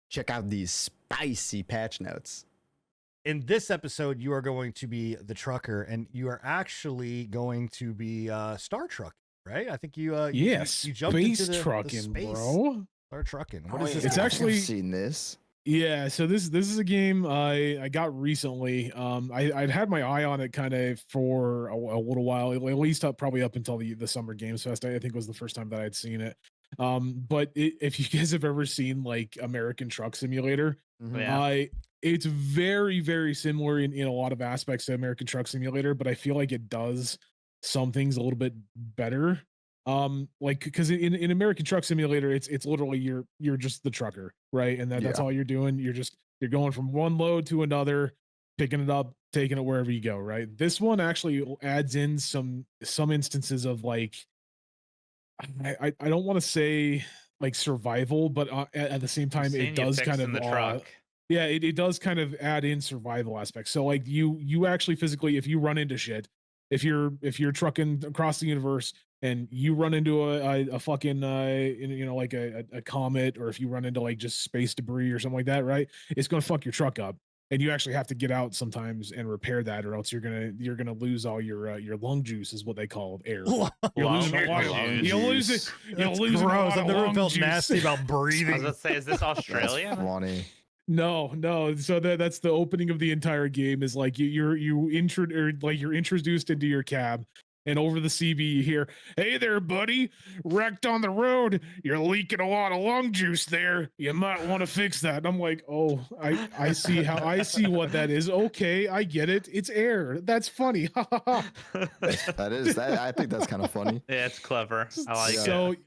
check out these spicy patch notes. In this episode, you are going to be the trucker, and you are actually going to be Star Trucking, right? I think you you jumped into the trucking, space. Bro. Star Trucking. What is Yeah. this? It's game? actually- I've seen this. Yeah, so this is a game I got recently. I'd had my eye on it kind of for a little while, at least probably up until the Summer Games Fest. I think was the first time that I'd seen it. But if you guys have ever seen like American Truck Simulator, Yeah. it's very, very similar in a lot of aspects to American Truck Simulator, but I feel like it does some things a little bit better. Like because in American Truck Simulator, it's literally you're just the trucker, right? And that's all you're doing. You're going from one load to another, picking it up, taking it wherever you go, right? This one actually adds in some instances of like I don't want to say like survival, but at the same time it does kind of the truck. yeah, it does kind of add in survival aspects. So like you actually physically, if you run into shit, if you're trucking across the universe and you run into a fucking like a comet, or if you run into like just space debris or something like that, right? It's gonna fuck your truck up. And you actually have to get out sometimes and repair that, or else you're gonna lose all your lung juice, is what they call air. You're losing a lot of you'll lose it. You'll lose gross. I've never felt juice. nasty about I was breathing. gonna say, is this Australian? That's funny. No. So that's the opening of the entire game. Is like you're introduced into your cab, and over the CB you hear, "Hey there, buddy, wrecked on the road. You're leaking a lot of lung juice there. You might want to fix that." And I'm like, "Oh, I see what that is. Okay, I get it. It's air. That's funny." I think that's kind of funny. Yeah, it's clever. I like so, it.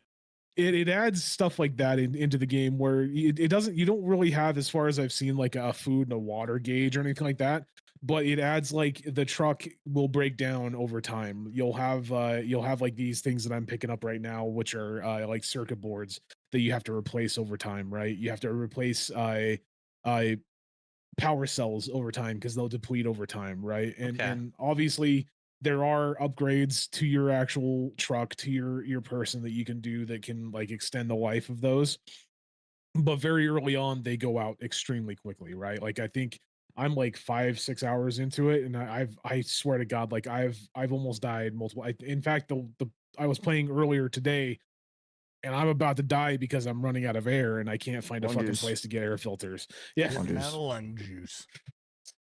It adds stuff like that into the game where you don't really have, as far as I've seen, like a food and a water gauge or anything like that, but it adds like the truck will break down over time. You'll have like these things that I'm picking up right now, which are like circuit boards that you have to replace over time, right? You have to replace power cells over time because they'll deplete over time, right? And obviously there are upgrades to your actual truck, to your person that you can do that can like extend the life of those. But very early on, they go out extremely quickly, right? Like I think I'm like 5-6 hours into it, and I swear to God, like I've almost died multiple. In fact, I was playing earlier today, and I'm about to die because I'm running out of air and I can't find a fucking place to get air filters. Yeah, Lung juice.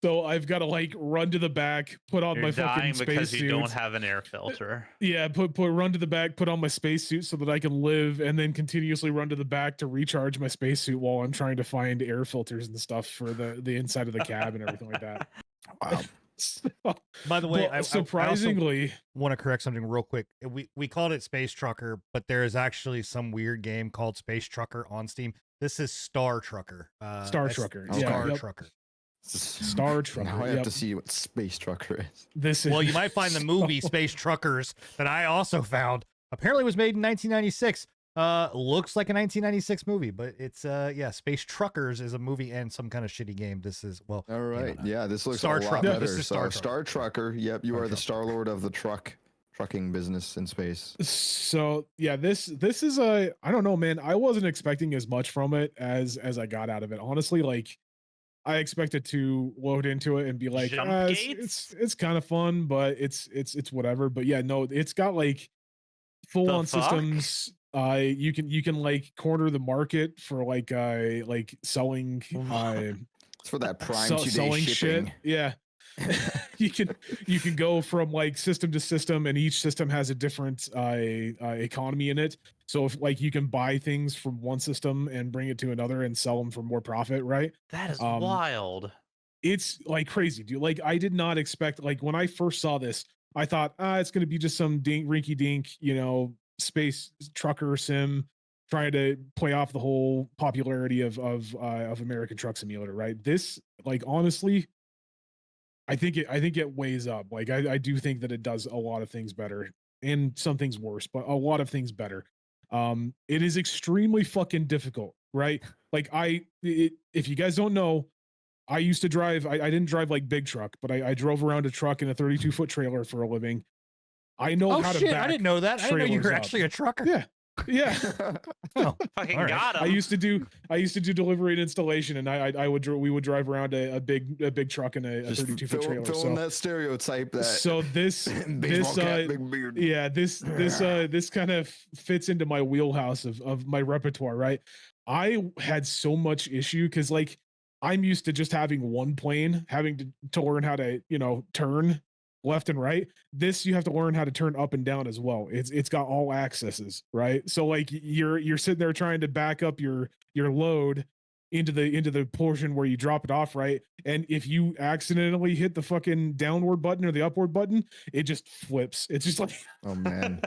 So I've got to like run to the back, put on You're my fucking dying because spacesuit. you don't have an air filter. Yeah, run to the back, put on my spacesuit so that I can live, and then continuously run to the back to recharge my spacesuit while I'm trying to find air filters and stuff for the inside of the cab and everything like that. Wow. By the way, surprisingly, I want to correct something real quick. We called it Space Trucker, but there is actually some weird game called Space Trucker on Steam. This is Star Trucker. Star Trucker. Star Yeah, Trucker. Star Trucker. Now I have to see what Space Trucker is. This is Well, you might find the movie Space Truckers that I also found. Apparently, it was made in 1996. Looks like a 1996 movie, but it's Space Truckers is a movie and some kind of shitty game. This is All right. Yeah, this looks Star a lot Trucker. better. This is Star Trucker. Yep, you Star are the Trucker. Star Lord of the trucking business in space. So yeah, this is I don't know, man. I wasn't expecting as much from it as I got out of it. Honestly, like I expected to load into it and be like, it's kind of fun, but it's whatever. But yeah, no, it's got like full on systems. You can like corner the market for like selling It's for that Prime 2-day selling shipping. shit. Yeah. you can go from like system to system, and each system has a different economy in it. So if like you can buy things from one system and bring it to another and sell them for more profit, right? That is wild. It's like crazy, dude. Like I did not expect, like when I first saw this, I thought it's going to be just some rinky dink, space trucker sim trying to play off the whole popularity of American Truck Simulator, right? This, like, honestly, I think it weighs up. Like I do think that it does a lot of things better and some things worse, but a lot of things better. It is extremely fucking difficult, right? Like if you guys don't know, I used to drive. I didn't drive like big truck, but I drove around a truck in a 32-foot trailer for a living. I know how to back I didn't know that. I didn't know you were trailers up. actually a trucker. Yeah. Yeah. Oh, Fucking all right. got him. I used to do delivery and installation, and we would drive around a big truck and a Just 32-foot trailer. filling that stereotype that So this baseball cap, big beard. yeah, this kind of fits into my wheelhouse of my repertoire, right? I had so much issue because like I'm used to just having one plane, having to learn how to, turn left and right. This you have to learn how to turn up and down as well. It's got all accesses, right? So like you're sitting there trying to back up your load into the portion where you drop it off, right? And if you accidentally hit the fucking downward button or the upward button, it just flips. It's just like Oh man.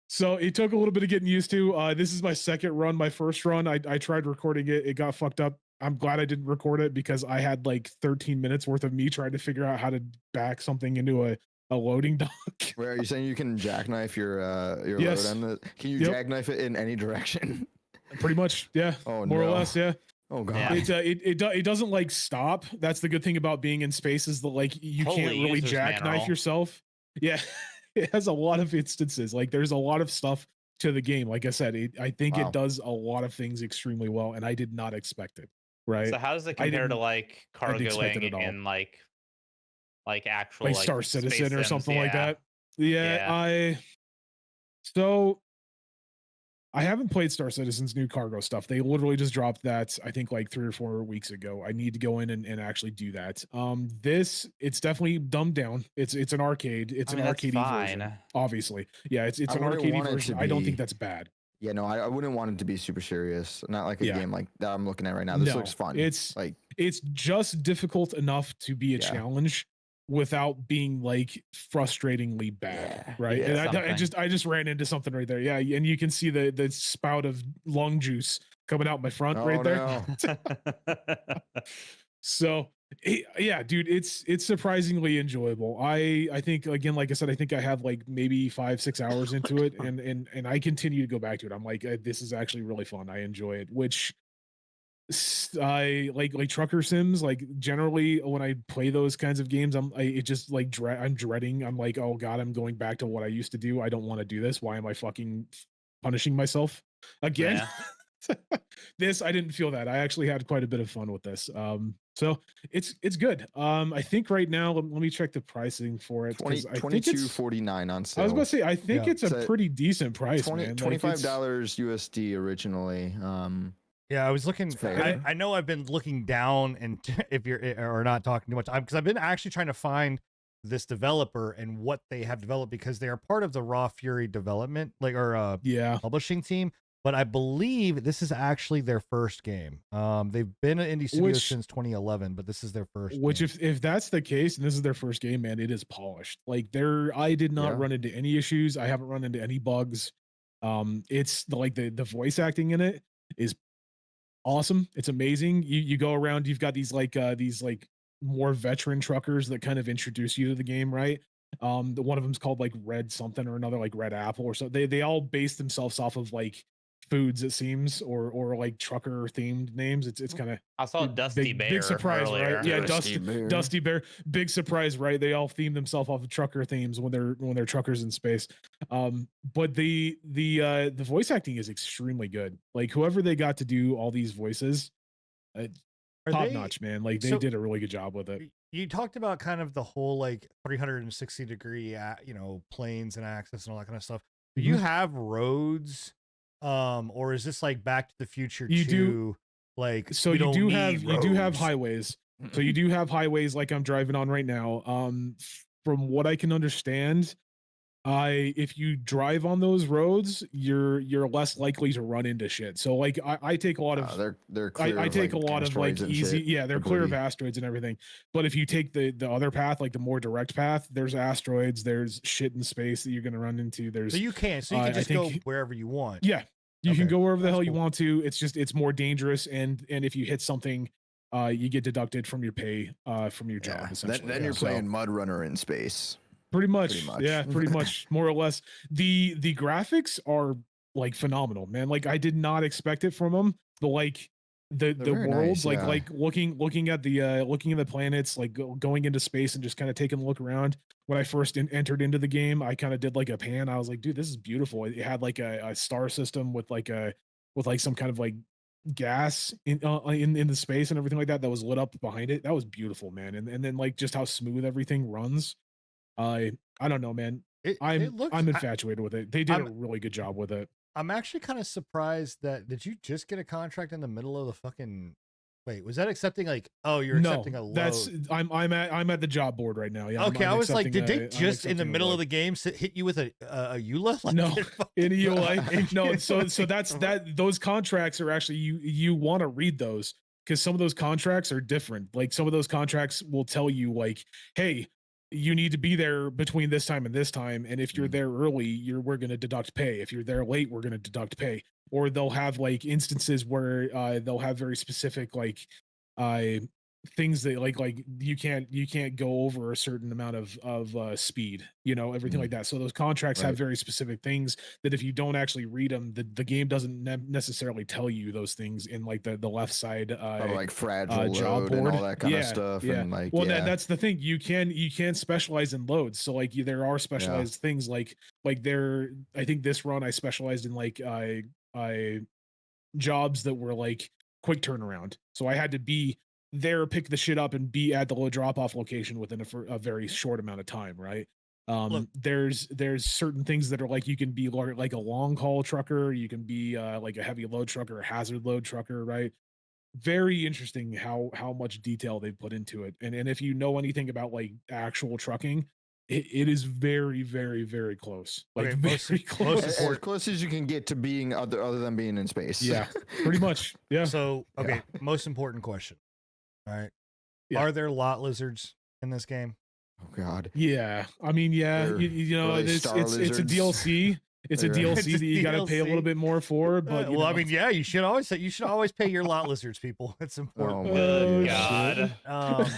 so it took a little bit of getting used to. This is my second run. My first run, I tried recording it. It got fucked up. I'm glad I didn't record it because I had like 13 minutes worth of me trying to figure out how to back something into a loading dock. Where are you saying you can jackknife your Yes. load on the? Can you Yep. jackknife it in any direction? Pretty much, yeah. Oh More or no. less, yeah. Oh god. Yeah. It doesn't like stop. That's the good thing about being in space is that like you Holy can't really user's jackknife manual. yourself. Yeah, it has a lot of instances. Like there's a lot of stuff to the game. Like I said, I think Wow. it does a lot of things extremely well, and I did not expect it. Right, So how does it I compare to didn't- like I didn't expect it cargoing at all. in like actual like like Star space Citizen or sims? something like Yeah. that. Yeah, so I haven't played Star Citizen's new cargo stuff. They literally just dropped that, I think, like 3 or 4 weeks ago. I need to go in and actually do that. It's definitely dumbed down. It's an arcade. It's I mean, an that's arcade version, fine. obviously. Yeah, it's I an wouldn't arcade want it to version. I don't think be- that's bad. Yeah, no, I wouldn't want it to be super serious. Not like a Yeah. game like that I'm looking at right now. This No, looks fun. it's like it's just difficult enough to be a Yeah. challenge without being like frustratingly bad, Yeah, right? yeah. And Something. I just ran into something right there. Yeah, and you can see the spout of lung juice coming out my front oh right there. no. So yeah, dude, it's surprisingly enjoyable. I think again, like I said, I think I have like maybe 5-6 hours into it, and I continue to go back to it. I'm like, this is actually really fun. I enjoy it, which I like trucker sims. Like generally, when I play those kinds of games, it just like I'm dreading. I'm like, oh god, I'm going back to what I used to do. I don't want to do this. Why am I fucking punishing myself again? Yeah. This I didn't feel that. I actually had quite a bit of fun with this. So it's good. I think right now, let me check the pricing for it. 'Cause I think it's $22.49 on sale. I was gonna say I think Yeah. it's a So pretty decent price, man. Like, $25 USD originally. Yeah, I was looking. It's fair. I know I've been looking down, and if you're or not talking too much, because I've been actually trying to find this developer and what they have developed because they are part of the Raw Fury development, yeah. publishing team. But I believe this is actually their first game. They've been an indie studio since 2011, but this is their first. Which, game. if that's the case, and this is their first game, man, it is polished. Like I did not Yeah. run into any issues. I haven't run into any bugs. It's the voice acting in it is awesome. It's amazing. You go around, you've got these more veteran truckers that kind of introduce you to the game, right? The one of them's called like Red something or another, like Red Apple or so. They all base themselves off of like foods, it seems, or like trucker themed names. It's kind of I saw Dusty big, Bear. big surprise, earlier. right? Yeah, Dusty Bear. Dusty Bear, big surprise, right? They all theme themselves off of trucker themes when they're truckers in space. But the voice acting is extremely good. Like whoever they got to do all these voices, Are top they- notch, man. Like they so- did a really good job with it. You talked about kind of the whole like 360 degree, planes and access and all that kind of stuff. Do you Mhm. have roads, or is this like Back to the Future You 2? do- Like, So we you don't do need have roads? highways. So you do have highways like I'm driving on right now. From what I can understand, if you drive on those roads, you're less likely to run into shit. So like I take a lot of they're clear. I of, take like, a lot of like asteroids and easy, shit, yeah, they're clear of debris. asteroids and everything. But if you take the other path, like the more direct path, there's asteroids, there's shit in space that you're gonna run into. There's So you can, so you I can just go think- wherever you want. yeah, you can Okay, go wherever the that's hell you cool. want to. It's just it's more dangerous, and if you hit something, you get deducted from your pay from your job. Yeah. Essentially, Then you're So- playing Mud Runner in space. Pretty much. Pretty much. Yeah, pretty much, more or less. The graphics are like phenomenal, man. Like I did not expect it from them, but like the very worlds, nice, yeah. like looking at the planets, like going into space and just kind of taking a look around. When I first entered into the game, I kind of did like a pan. I was like, dude, this is beautiful. It had like a star system with like some kind of like gas in the space and everything like that was lit up behind it. That was beautiful, man. And then like just how smooth everything runs. I don't know, man. It looks. I'm infatuated with it. They did I'm- a really good job with it. I'm actually kind of surprised that did you just get a contract in the middle of the fucking? Wait, was that accepting like? Oh, you're accepting a load. That's I'm at the job board right now. Yeah. Okay, I'm I was like, did accepting they I'm just in the accepting a middle load. of the game hit you with a EULA? Like, No, it fucking- in EULA. No, so that's that. Those contracts are actually you want to read those because some of those contracts are different. Like some of those contracts will tell you like, hey, you need to be there between this time and this time, and if you're there early, we're going to deduct pay. If you're there late, we're going to deduct pay. Or they'll have like instances where they'll have very specific like things that like you can't go over a certain amount of speed, everything like that. So those contracts have Right. very specific things that if you don't actually read them, the game doesn't necessarily tell you those things in like the left side like fragile job load and all board. that kind of Yeah, stuff. yeah. And like, Well, yeah. that's the thing. You can specialize in loads. So like there are specialized things like there. I think this run I specialized in like I jobs that were like quick turnaround. So I had to be there, pick the shit up, and be at the low drop off location within a very short amount of time. Right. Look. There's certain things that are like you can be like a long haul trucker. You can be like a heavy load trucker, a hazard load trucker. Right. Very interesting how much detail they put into it. And if you know anything about like actual trucking, it is very, very, very close. Like Okay, very most close. As close as you can get to being other than being in space. Yeah, pretty much. Yeah. So okay, most important question. All right, Yeah. are there lot lizards in this game? Oh God. Yeah. I mean, yeah, They're you know, really it's star a lizards. DLC. It's a Right. DLC It's a that you got to pay a little DLC. bit more for, but you well, I know. mean, yeah, you should always pay your lot lizards, people. It's important. Oh, Good man. God.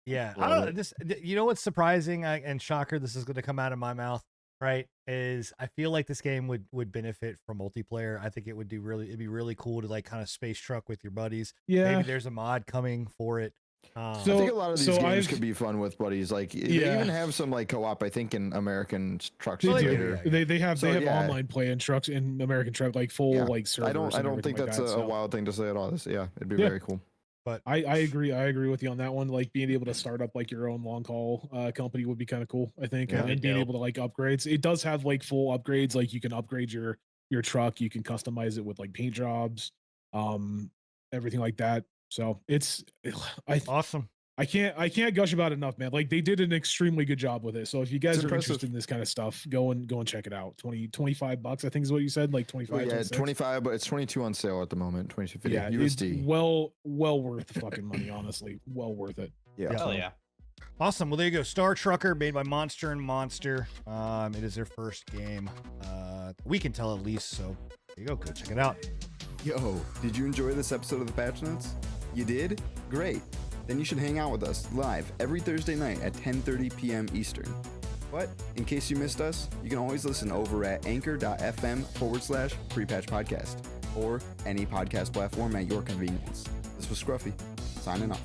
Yeah, I Love don't know. it. This, you know what's surprising and shocker? This is going to come out of my mouth, right? Is I feel like this game would benefit from multiplayer. I think it'd be really cool to like kind of space truck with your buddies. Yeah. Maybe there's a mod coming for it. I So- think a lot of these games I've- could be fun with buddies. Like they Yeah. even have some like co-op. I think in American Truck They Simulator. do. They have So, yeah. online play in trucks in American Truck, like full Yeah. like servers. I don't and everything think like that's that, a so. wild thing to say at all. Yeah, it'd be Yeah. very cool. But I agree with you on that one. Like being able to start up like your own long haul company would be kind of cool, I think. Yeah. And being Dope. able to like upgrades. It does have like full upgrades. Like you can upgrade your truck, you can customize it with like paint jobs, everything like that. So it's awesome. I can't gush about it enough, man. Like they did an extremely good job with it. So if you guys It's are impressive. interested in this kind of stuff, go and check it out. $25, I think is what you said. Like 25. Well, yeah, 26? 25, but it's 22 on sale at the moment. 22.50 Yeah, USD. it's well worth the fucking money, honestly. Well worth it. Yeah. Hell yeah. Awesome. Well, there you go. Star Trucker, made by Monster and Monster. It is their first game. We can tell at least. So there you go. Go check it out. Yo, did you enjoy this episode of the Patch Notes? You did? Great. Then you should hang out with us live every Thursday night at 10:30 p.m. Eastern. But in case you missed us, you can always listen over at anchor.fm/prepatch podcast or any podcast platform at your convenience. This was Scruffy, signing off.